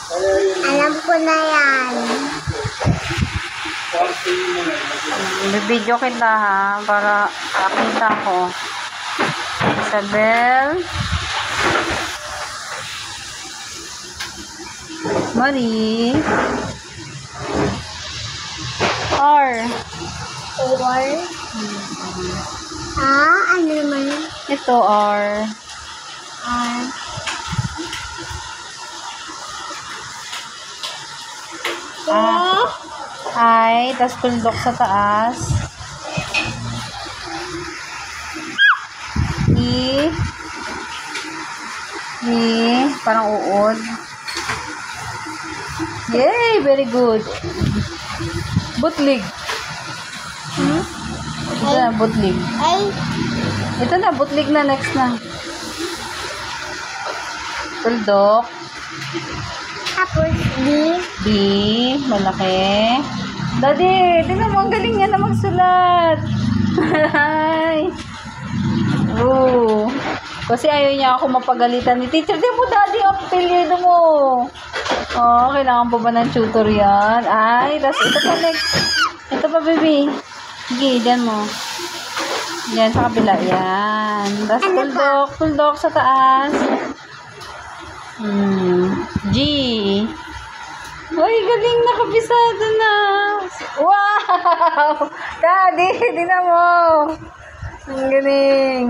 Alam ko na yan. Bibidyo kita ha, para makita ko. Isabel. Marie. R. Or? Ano naman? Ito R. Ah. I, tas tuldok sa taas. E. Parang uod. Yay! Very good. Butlig. Ito na, butlig. Ay. Ito na, butlig na. Next na. Tuldok. Tapos B. Malaki. Daddy, tingnan mo, ang galing niya na magsulat. Ay. Kasi ayaw niya ako mapagalitan ni teacher. Di mo, daddy, ang apelyido mo. Oh, kailangan pa ba ng tutor yan? Ay, tas ito pa next. Ito pa, baby. Sige, dyan mo. Dyan sa kabila. Yan. Tas tuldok sa taas. G. Uy, galing, nakabisado na. Wow! Daddy, tingnan mo. Ang galing.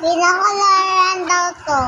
Pinakalaran daw to.